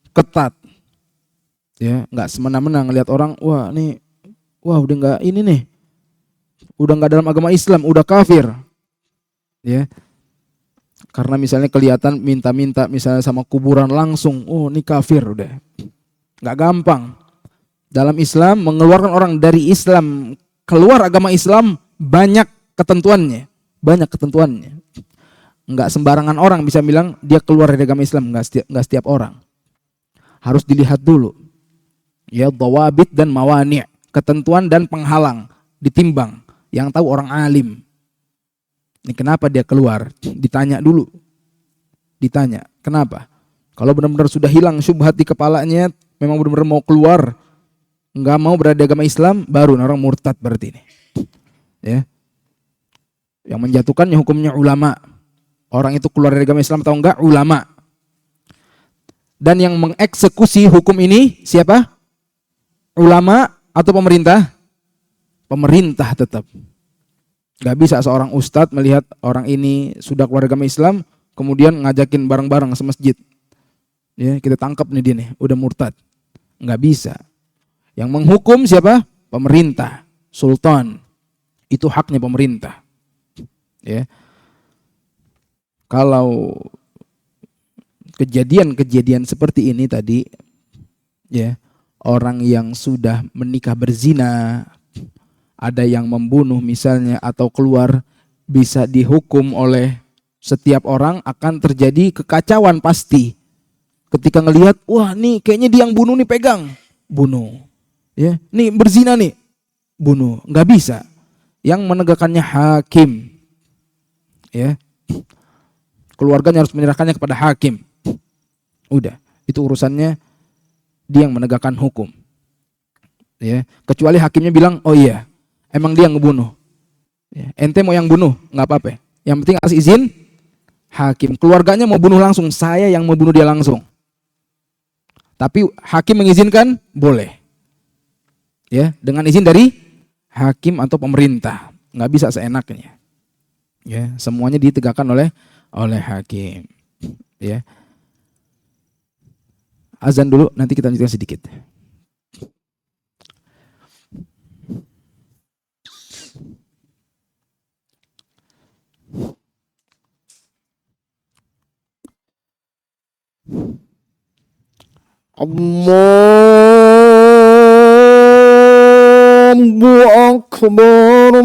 ketat. Ya, nggak semena-mena ngelihat orang, wah udah nggak ini nih, udah nggak dalam agama Islam, udah kafir, ya, karena misalnya kelihatan minta-minta misalnya sama kuburan langsung, oh ini kafir udah, nggak gampang. Dalam Islam mengeluarkan orang dari Islam keluar agama Islam banyak ketentuannya, nggak sembarangan orang bisa bilang dia keluar dari agama Islam, nggak setiap orang, harus dilihat dulu. Ya, dhawabit dan mawani', ketentuan dan penghalang ditimbang. Yang tahu orang alim. Ini kenapa dia keluar? Ditanya dulu. Ditanya, kenapa? Kalau benar-benar sudah hilang syubhat di kepalanya, memang benar-benar mau keluar, enggak mau berada di agama Islam, baru orang murtad berarti ini. Ya. Yang menjatuhkannya hukumnya ulama. Orang itu keluar dari agama Islam atau enggak, ulama. Dan yang mengeksekusi hukum ini siapa? Ulama atau pemerintah? Pemerintah tetap. Gak bisa seorang ustadz melihat orang ini sudah keluar agama Islam, kemudian ngajakin bareng-bareng semasjid. Ya, kita tangkap nih dia nih, udah murtad. Gak bisa. Yang menghukum siapa? Pemerintah, sultan. Itu haknya pemerintah. Ya. Kalau kejadian-kejadian seperti ini tadi, ya, orang yang sudah menikah berzina, ada yang membunuh misalnya atau keluar, bisa dihukum oleh setiap orang, akan terjadi kekacauan pasti. Ketika ngelihat, wah nih kayaknya dia yang bunuh nih, pegang, bunuh. Ya, nih berzina nih, bunuh. Nggak bisa. Yang menegakkannya hakim. Ya, keluarganya harus menyerahkannya kepada hakim. Udah, itu urusannya dia yang menegakkan hukum. Ya, kecuali hakimnya bilang, oh iya, emang dia yang ngebunuh. Ya, ente mau yang bunuh, nggak apa-apa. Yang penting harus izin hakim. Keluarganya mau bunuh langsung, saya yang mau bunuh dia langsung. Tapi hakim mengizinkan, boleh. Ya, dengan izin dari hakim atau pemerintah. Nggak bisa seenaknya. Ya, semuanya ditegakkan oleh hakim. Ya. Azan dulu, nanti kita lanjutkan sedikit. Allahu Akbar,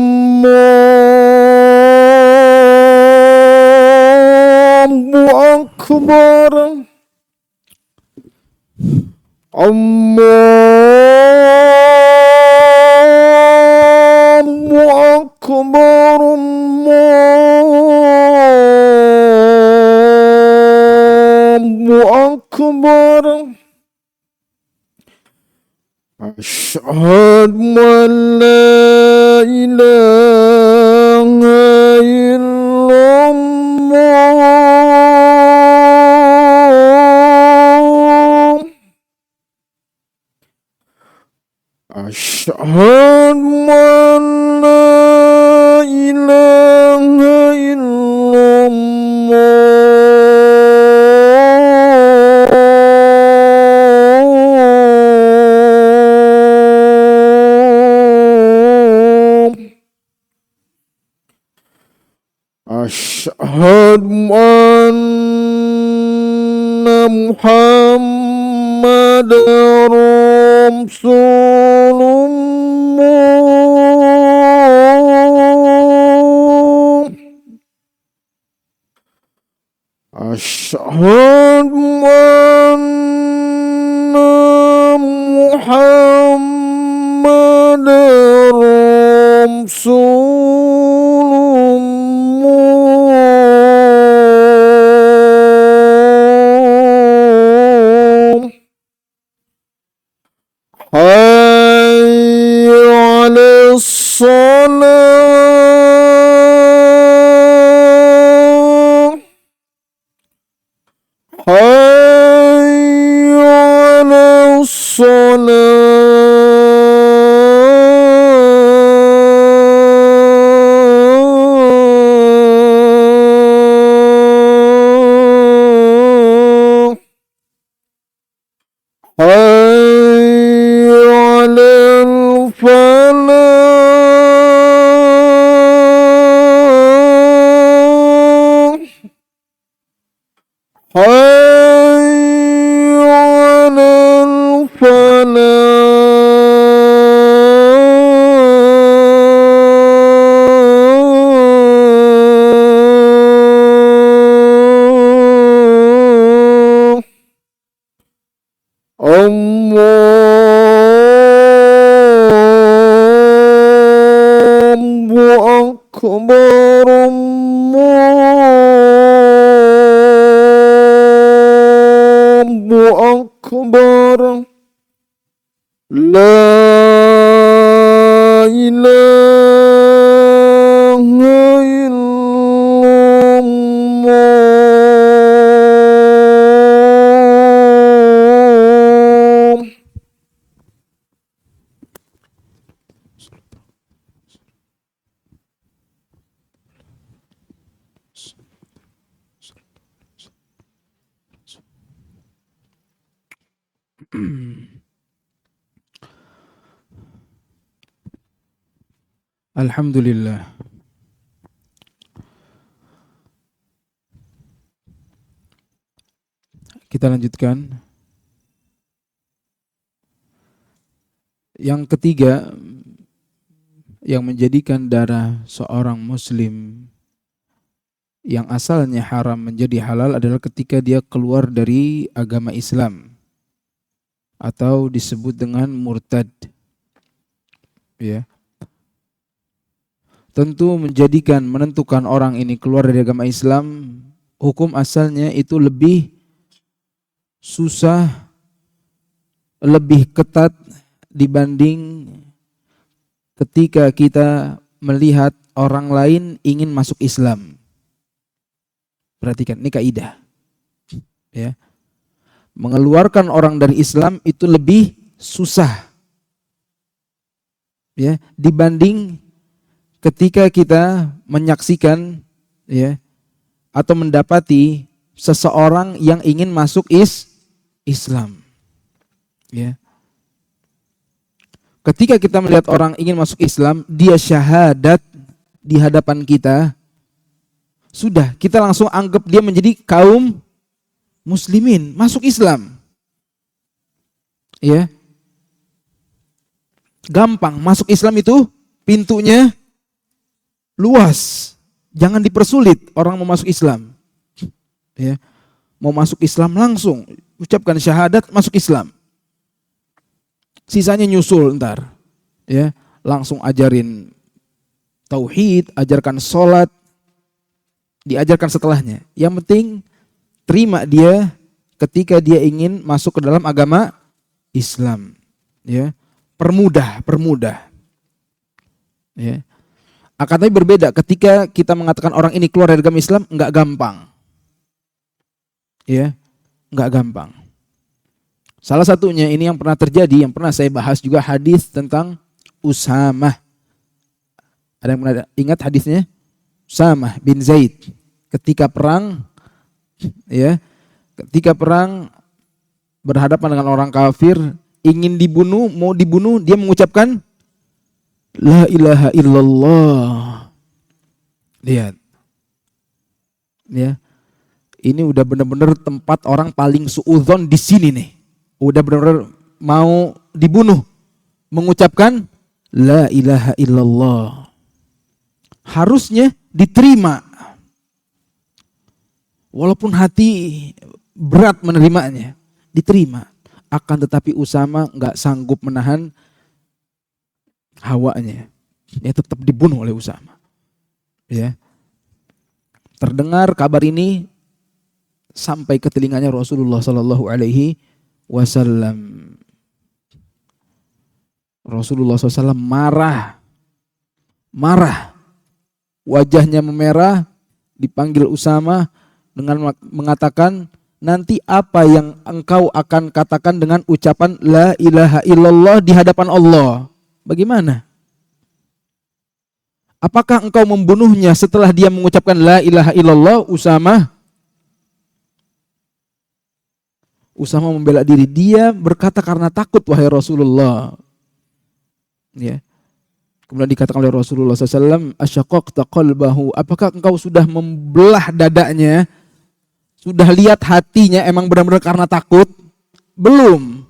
Allahu Akbar, Allahu Akbar, Allahu Akbar. Asyhadu an la ilaha illallah. Asyhadu an la ilaha illallah. Asyhadu anna Muhammadar Rasulullah. Asyhadu anna Muhammadar Rasulullah. Hayya 'alas shalah. Hayya 'alas shalah. Hayya 'alal falah. Hayya 'alal falah. Allahu Akbar, Allahu Akbar. La ilaha illallah. Alhamdulillah. Kita lanjutkan. Yang ketiga, yang menjadikan darah seorang muslim yang asalnya haram menjadi halal adalah ketika dia keluar dari agama Islam atau disebut dengan murtad. Ya. Tentu menentukan orang ini keluar dari agama Islam, hukum asalnya itu lebih susah, lebih ketat dibanding ketika kita melihat orang lain ingin masuk Islam. Perhatikan, ini kaidah. Ya. Mengeluarkan orang dari Islam itu lebih susah. Ya, dibanding ketika kita menyaksikan ya atau mendapati seseorang yang ingin masuk Islam. Ya. Ketika kita melihat orang ingin masuk Islam, dia syahadat di hadapan kita, sudah kita langsung anggap dia menjadi kaum muslimin, masuk Islam. Ya. Gampang, masuk Islam itu pintunya luas. Jangan dipersulit orang mau masuk Islam. Ya. Mau masuk Islam langsung ucapkan syahadat, masuk Islam. Sisanya nyusul ntar. Ya, langsung ajarin tauhid, ajarkan sholat, diajarkan setelahnya. Yang penting terima dia ketika dia ingin masuk ke dalam agama Islam. Ya, permudah. Ya. Akan tapi berbeda ketika kita mengatakan orang ini keluar dari agama Islam, enggak gampang. Ya, enggak gampang. Salah satunya ini yang pernah terjadi, yang pernah saya bahas juga hadis tentang Usamah. Ada yang pernah ingat hadisnya? Usamah bin Zaid ketika perang, ya, ketika perang berhadapan dengan orang kafir, ingin dibunuh, mau dibunuh, dia mengucapkan La ilaha illallah. Lihat. Ya. Ini udah benar-benar tempat orang paling suudzon di sini nih. Udah benar-benar mau dibunuh, mengucapkan La ilaha illallah. Harusnya diterima. Walaupun hati berat menerimanya, diterima. Akan tetapi Usama enggak sanggup menahan hawanya. Dia tetap dibunuh oleh Usama. Ya. Terdengar kabar ini sampai ke telinganya Rasulullah sallallahu alaihi wasallam. Rasulullah SAW marah. Wajahnya memerah, dipanggil Usama dengan mengatakan, nanti apa yang engkau akan katakan dengan ucapan La ilaha illallah di hadapan Allah? Bagaimana? Apakah engkau membunuhnya setelah dia mengucapkan La ilaha illallah? Usama membela diri. Dia berkata karena takut, wahai Rasulullah. Ya. Kemudian dikatakan oleh Rasulullah SAW, asyaqaqta qalbahu, apakah engkau sudah membelah dadanya? Sudah lihat hatinya emang benar-benar karena takut? Belum.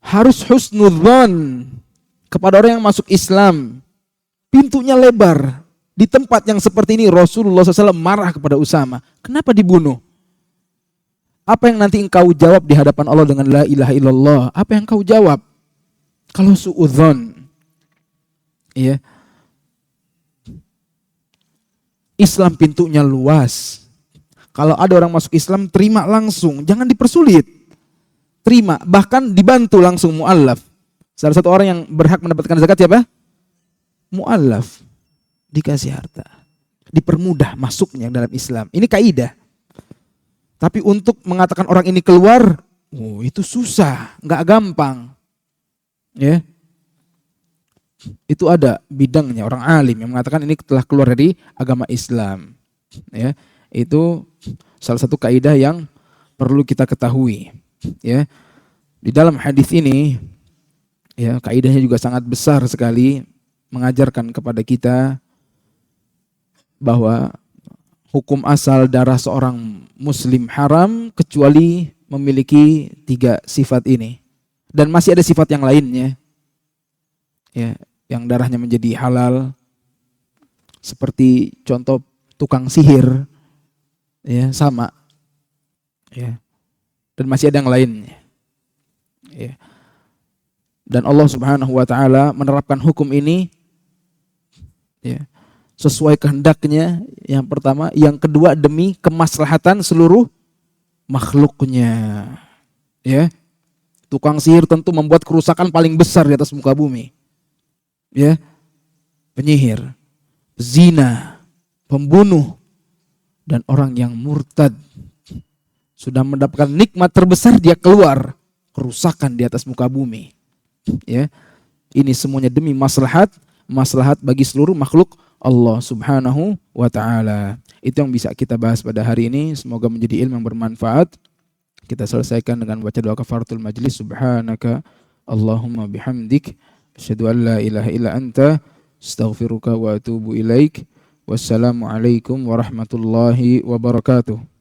Harus husnudzon kepada orang yang masuk Islam. Pintunya lebar. Di tempat yang seperti ini Rasulullah SAW marah kepada Usama. Kenapa dibunuh? Apa yang nanti engkau jawab di hadapan Allah dengan La ilaha illallah? Apa yang engkau jawab? Kalau suudzon, ya, Islam pintunya luas. Kalau ada orang masuk Islam, terima langsung, jangan dipersulit. Terima, bahkan dibantu langsung mu'allaf. Salah satu orang yang berhak mendapatkan zakat siapa? Mu'allaf. Dikasih harta, dipermudah masuknya dalam Islam. Ini kaidah. Tapi untuk mengatakan orang ini keluar, itu susah, nggak gampang. Ya, itu ada bidangnya orang alim yang mengatakan ini telah keluar dari agama Islam. Ya, itu salah satu kaidah yang perlu kita ketahui, ya. Di dalam hadis ini, ya, kaidahnya juga sangat besar sekali, mengajarkan kepada kita bahwa hukum asal darah seorang muslim haram kecuali memiliki 3 sifat ini. Dan masih ada sifat yang lainnya, ya, yang darahnya menjadi halal, seperti contoh tukang sihir, ya, sama, ya. Dan masih ada yang lainnya, ya. Dan Allah Subhanahu wa taala menerapkan hukum ini, ya, sesuai kehendaknya, yang pertama, yang kedua demi kemaslahatan seluruh makhluknya, ya. Tukang sihir tentu membuat kerusakan paling besar di atas muka bumi, ya. Penyihir, zina, pembunuh, dan orang yang murtad sudah mendapatkan nikmat terbesar, dia keluar, kerusakan di atas muka bumi, ya. Ini semuanya demi maslahat bagi seluruh makhluk Allah Subhanahu wa taala. Itu yang bisa kita bahas pada hari ini. Semoga menjadi ilmu yang bermanfaat. Kita selesaikan dengan baca doa kafaratul majlis. Subhanaka Allahumma bihamdik asyhadu an la ilaha illa anta astaghfiruka wa atubu ilaik. Wassalamualaikum warahmatullahi wabarakatuh.